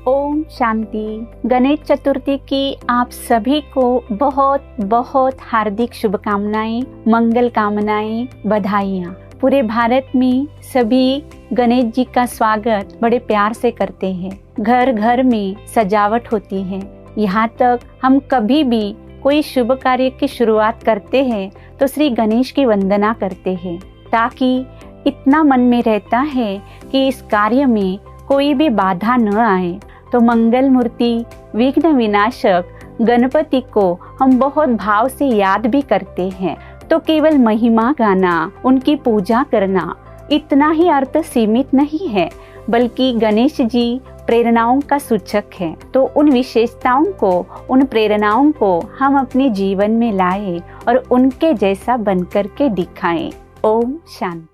ओम शांति। गणेश चतुर्थी की आप सभी को बहुत बहुत हार्दिक शुभकामनाएं, मंगल कामनाएं, बधाइयाँ। पूरे भारत में सभी गणेश जी का स्वागत बड़े प्यार से करते हैं। घर घर में सजावट होती है। यहाँ तक हम कभी भी कोई शुभ कार्य की शुरुआत करते हैं तो श्री गणेश की वंदना करते हैं, ताकि इतना मन में रहता है कि इस कार्य में कोई भी बाधा न आए। तो मंगल मूर्ति, विघ्न विनाशक गणपति को हम बहुत भाव से याद भी करते हैं। तो केवल महिमा गाना, उनकी पूजा करना, इतना ही अर्थ सीमित नहीं है, बल्कि गणेश जी प्रेरणाओं का सूचक है। तो उन विशेषताओं को, उन प्रेरणाओं को हम अपने जीवन में लाएं और उनके जैसा बनकर के दिखाएं। ओम शांति।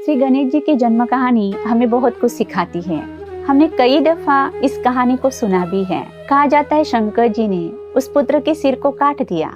श्री गणेश जी की जन्म कहानी हमें बहुत कुछ सिखाती है। हमने कई दफा इस कहानी को सुना भी है। कहा जाता है शंकर जी ने उस पुत्र के सिर को काट दिया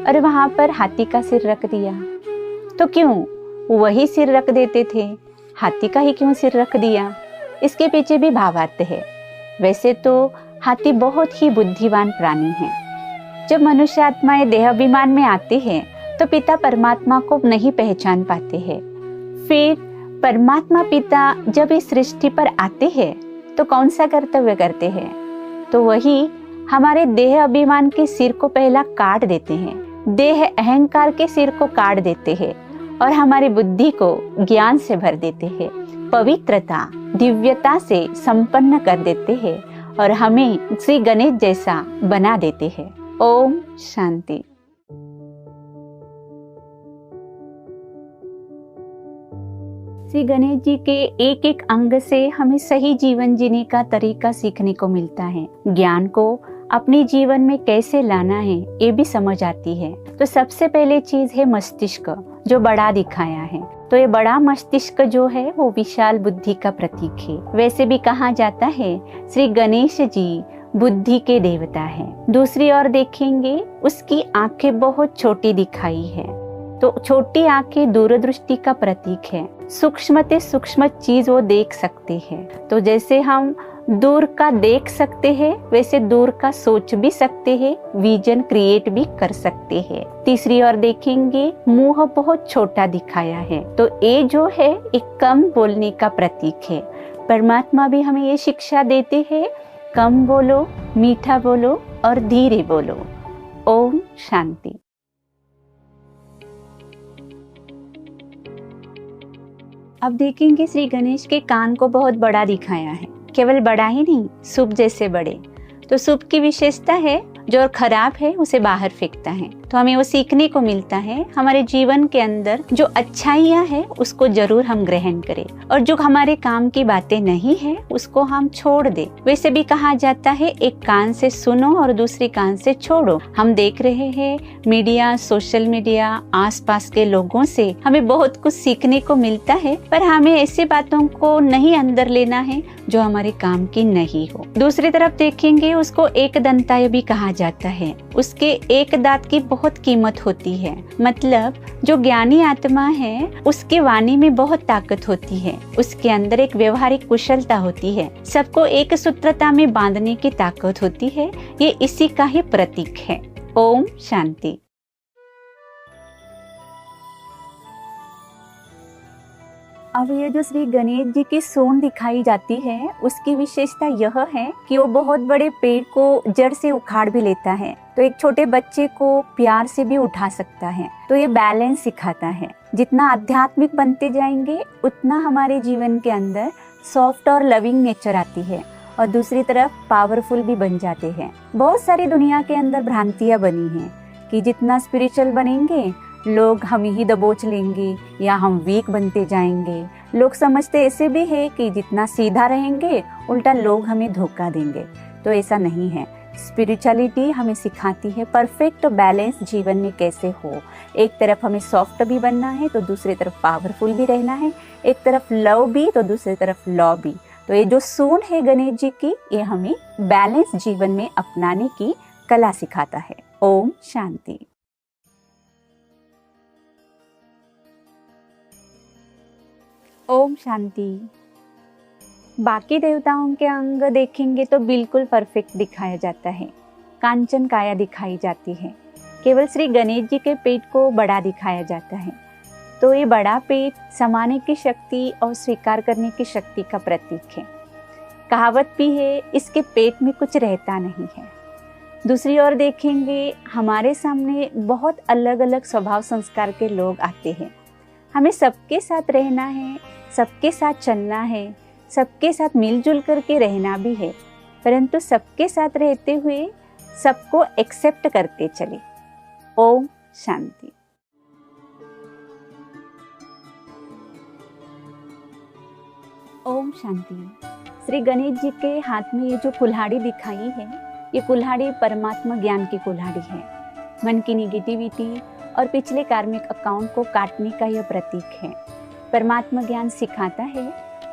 और वहां पर हाथी का सिर रख दिया। तो क्यों वही सिर रख देते थे, हाथी का ही क्यों सिर रख दिया? इसके पीछे भी भावार्थ है। वैसे तो हाथी बहुत ही बुद्धिमान प्राणी है। जब मनुष्य आत्माएं देह अभिमान में आते हैं तो पिता परमात्मा को नहीं पहचान पाते हैं। फिर परमात्मा पिता जब इस सृष्टि पर आते हैं तो कौन सा कर्तव्य करते हैं? तो वही हमारे देह अभिमान के सिर को पहला काट देते हैं, देह अहंकार के सिर को काट देते हैं और हमारी बुद्धि को ज्ञान से भर देते हैं, पवित्रता, दिव्यता से संपन्न कर देते हैं और हमें श्री गणेश जैसा बना देते हैं। ओम शांति। श्री गणेश जी के एक एक अंग से हमें सही जीवन जीने का तरीका सीखने को मिलता है। ज्ञान को अपने जीवन में कैसे लाना है ये भी समझ आती है। तो सबसे पहले चीज है मस्तिष्क, जो बड़ा दिखाया है। तो ये बड़ा मस्तिष्क जो है वो विशाल बुद्धि का प्रतीक है। वैसे भी कहा जाता है श्री गणेश जी बुद्धि के देवता है। दूसरी ओर देखेंगे उसकी आंखें बहुत छोटी दिखाई है। तो छोटी आंखें दूरदृष्टि का प्रतीक है। सूक्ष्म से सूक्ष्म चीज वो देख सकते हैं। तो जैसे हम दूर का देख सकते हैं वैसे दूर का सोच भी सकते हैं, विजन क्रिएट भी कर सकते हैं। तीसरी ओर देखेंगे मुंह बहुत छोटा दिखाया है। तो ये जो है एक कम बोलने का प्रतीक है। परमात्मा भी हमें ये शिक्षा देते हैं, कम बोलो, मीठा बोलो और धीरे बोलो। ओम शांति। अब देखेंगे श्री गणेश के कान को बहुत बड़ा दिखाया है। केवल बड़ा ही नहीं, सूप जैसे बड़े। तो सूप की विशेषता है जो खराब है उसे बाहर फेंकता है। तो हमें वो सीखने को मिलता है, हमारे जीवन के अंदर जो अच्छाइयाँ है उसको जरूर हम ग्रहण करें और जो हमारे काम की बातें नहीं है उसको हम छोड़ दे। वैसे भी कहा जाता है एक कान से सुनो और दूसरे कान से छोड़ो। हम देख रहे हैं मीडिया, सोशल मीडिया, आसपास के लोगों से हमें बहुत कुछ सीखने को मिलता है, पर हमें ऐसी बातों को नहीं अंदर लेना है जो हमारे काम की नहीं हो। दूसरी तरफ देखेंगे उसको एक दंताय भी कहा जाता है। उसके एक दांत की बहुत कीमत होती है। मतलब जो ज्ञानी आत्मा है उसके वाणी में बहुत ताकत होती है। उसके अंदर एक व्यवहारिक कुशलता होती है। सबको एक सूत्रता में बांधने की ताकत होती है। ये इसी का ही प्रतीक है। ओम शांति। अब ये जो श्री गणेश जी की सूंड दिखाई जाती है उसकी विशेषता यह है कि वो बहुत बड़े पेड़ को जड़ से उखाड़ भी लेता है। तो एक छोटे बच्चे को प्यार से भी उठा सकता है। तो ये बैलेंस सिखाता है। जितना आध्यात्मिक बनते जाएंगे उतना हमारे जीवन के अंदर सॉफ्ट और लविंग नेचर आती है और दूसरी तरफ पावरफुल भी बन जाते हैं। बहुत सारी दुनिया के अंदर भ्रांतियां बनी हैं कि जितना स्पिरिचुअल बनेंगे लोग हम ही दबोच लेंगे या हम वीक बनते जाएंगे। लोग समझते ऐसे भी है कि जितना सीधा रहेंगे उल्टा लोग हमें धोखा देंगे। तो ऐसा नहीं है। स्पिरिचुअलिटी हमें सिखाती है परफेक्ट बैलेंस जीवन में कैसे हो। एक तरफ हमें सॉफ्ट भी बनना है तो दूसरी तरफ पावरफुल भी रहना है। एक तरफ लव भी तो दूसरी तरफ लॉ भी। तो ये जो सूंड है गणेश जी की, ये हमें बैलेंस जीवन में अपनाने की कला सिखाता है। ओम शांति। ओम शांति। बाकी देवताओं के अंग देखेंगे तो बिल्कुल परफेक्ट दिखाया जाता है, कांचन काया दिखाई जाती है। केवल श्री गणेश जी के पेट को बड़ा दिखाया जाता है। तो ये बड़ा पेट समाने की शक्ति और स्वीकार करने की शक्ति का प्रतीक है। कहावत भी है, इसके पेट में कुछ रहता नहीं है। दूसरी ओर देखेंगे, हमारे सामने बहुत अलग अलग स्वभाव संस्कार के लोग आते हैं। हमें सबके साथ रहना है, सबके साथ चलना है, सबके साथ मिलजुल करके रहना भी है, परंतु सबके साथ रहते हुए सबको एक्सेप्ट करते चले। ओम शांति। ओम शांति। श्री गणेश जी के हाथ में ये जो कुल्हाड़ी दिखाई है, ये कुल्हाड़ी परमात्मा ज्ञान की कुल्हाड़ी है। मन की निगेटिविटी और पिछले कार्मिक अकाउंट को काटने का यह प्रतीक है। परमात्मा ज्ञान सिखाता है,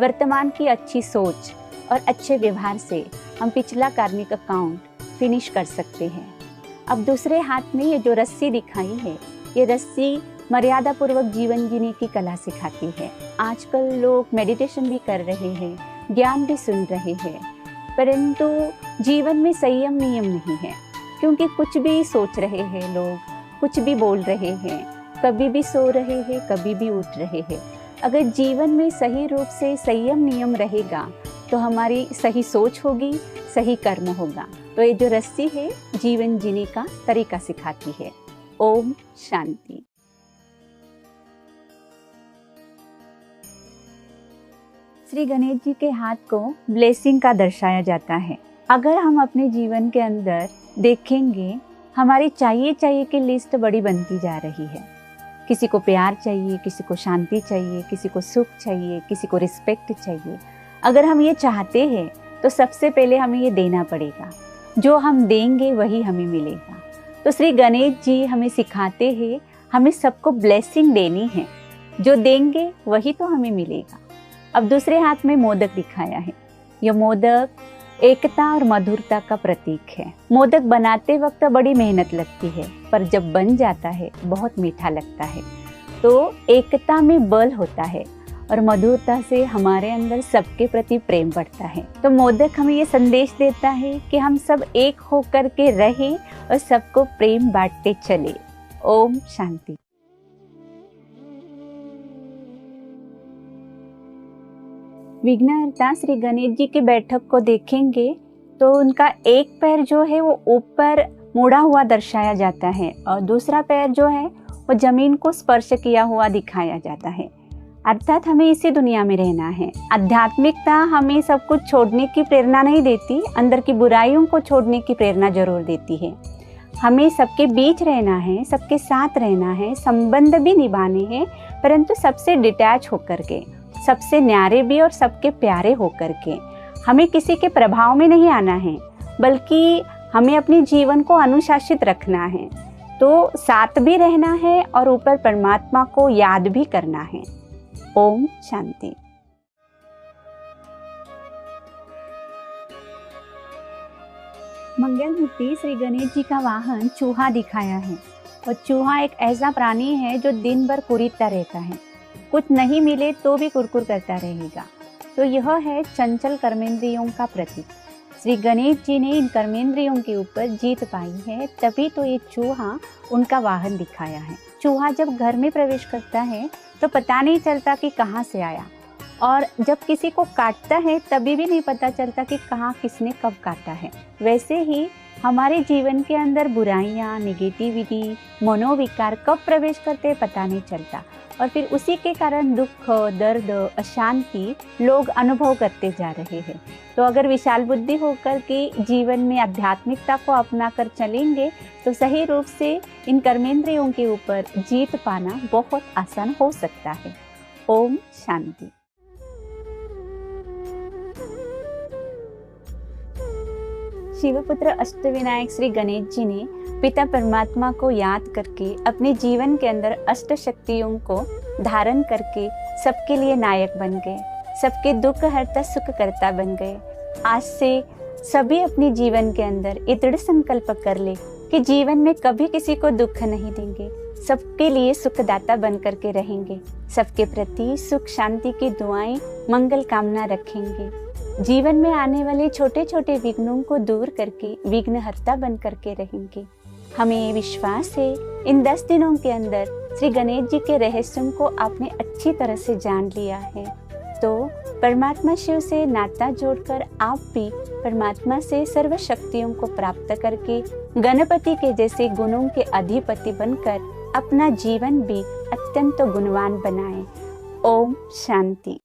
वर्तमान की अच्छी सोच और अच्छे व्यवहार से हम पिछला कार्मिक अकाउंट फिनिश कर सकते हैं। अब दूसरे हाथ में ये जो रस्सी दिखाई है, ये रस्सी मर्यादा पूर्वक जीवन जीने की कला सिखाती है। आजकल लोग मेडिटेशन भी कर रहे हैं, ज्ञान भी सुन रहे हैं, परंतु जीवन में संयम नियम नहीं है, क्योंकि कुछ भी सोच रहे हैं लोग, कुछ भी बोल रहे हैं, कभी भी सो रहे हैं, कभी भी उठ रहे हैं। अगर जीवन में सही रूप से संयम नियम रहेगा तो हमारी सही सोच होगी, सही कर्म होगा। तो ये जो रस्सी है, जीवन जीने का तरीका सिखाती है। ओम शांति। श्री गणेश जी के हाथ को ब्लेसिंग का दर्शाया जाता है। अगर हम अपने जीवन के अंदर देखेंगे, हमारी चाहिए की लिस्ट बड़ी बनती जा रही है। किसी को प्यार चाहिए, किसी को शांति चाहिए, किसी को सुख चाहिए, किसी को रिस्पेक्ट चाहिए। अगर हम ये चाहते हैं तो सबसे पहले हमें ये देना पड़ेगा। जो हम देंगे वही हमें मिलेगा। तो श्री गणेश जी हमें सिखाते हैं, हमें सबको ब्लेसिंग देनी है। जो देंगे वही तो हमें मिलेगा। अब दूसरे हाथ में मोदक दिखाया है। यह मोदक एकता और मधुरता का प्रतीक है। मोदक बनाते वक्त बड़ी मेहनत लगती है, पर जब बन जाता है बहुत मीठा लगता है। तो एकता में बल होता है और मधुरता से हमारे अंदर सबके प्रति प्रेम बढ़ता है। तो मोदक हमें ये संदेश देता है कि हम सब एक होकर के रहें और सबको प्रेम बांटते चले। ओम शांति। विघ्नहर्ता श्री गणेश जी की बैठक को देखेंगे तो उनका एक पैर जो है वो ऊपर मुड़ा हुआ दर्शाया जाता है और दूसरा पैर जो है वो जमीन को स्पर्श किया हुआ दिखाया जाता है। अर्थात हमें इसी दुनिया में रहना है। आध्यात्मिकता हमें सब कुछ छोड़ने की प्रेरणा नहीं देती, अंदर की बुराइयों को छोड़ने की प्रेरणा जरूर देती है। हमें सबके बीच रहना है, सबके साथ रहना है, संबंध भी निभाने हैं, परंतु सबसे डिटैच होकर के, सबसे न्यारे भी और सबके प्यारे होकर के। हमें किसी के प्रभाव में नहीं आना है, बल्कि हमें अपने जीवन को अनुशासित रखना है। तो साथ भी रहना है और ऊपर परमात्मा को याद भी करना है। ओम शांति। मंगलमूर्ति श्री गणेश जी का वाहन चूहा दिखाया है और चूहा एक ऐसा प्राणी है जो दिन भर कुरीदता रहता है। कुछ नहीं मिले तो भी कुरकुर करता रहेगा। तो यह है चंचल कर्मेंद्रियों का प्रतीक। श्री गणेश जी ने इन कर्मेंद्रियों के ऊपर जीत पाई है, तभी तो ये चूहा उनका वाहन दिखाया है। चूहा जब घर में प्रवेश करता है तो पता नहीं चलता कि कहाँ से आया, और जब किसी को काटता है तभी भी नहीं पता चलता कि कहाँ किसने कब काटा है। वैसे ही हमारे जीवन के अंदर बुराइयाँ, नेगेटिविटी, मनोविकार कब प्रवेश करते हैं पता नहीं चलता, और फिर उसी के कारण दुख, दर्द, अशांति लोग अनुभव करते जा रहे हैं। तो अगर विशाल बुद्धि होकर के जीवन में आध्यात्मिकता को अपना कर चलेंगे तो सही रूप से इन कर्मेंद्रियों के ऊपर जीत पाना बहुत आसान हो सकता है। ओम शांति। शिवपुत्र अष्टविनायक श्री गणेश जी ने पिता परमात्मा को याद करके अपने जीवन के अंदर अष्ट शक्तियों को धारण करके सबके लिए नायक बन गए, सबके दुख हरता सुख करता बन गए। आज से सभी अपने जीवन के अंदर ये दृढ़ संकल्प कर ले कि जीवन में कभी किसी को दुख नहीं देंगे, सबके लिए सुखदाता बन करके रहेंगे, सबके प्रति सुख शांति की दुआएं मंगल कामना रखेंगे, जीवन में आने वाले छोटे छोटे विघ्नों को दूर करके विघ्नहर्ता बन करके रहेंगे। हमें ये विश्वास है इन 10 दिनों के अंदर श्री गणेश जी के रहस्यों को आपने अच्छी तरह से जान लिया है। तो परमात्मा शिव से नाता जोड़कर आप भी परमात्मा से सर्व शक्तियों को प्राप्त करके गणपति के जैसे गुणों के अधिपति बनकर अपना जीवन भी अत्यंत गुणवान बनाएं। ओम शांति।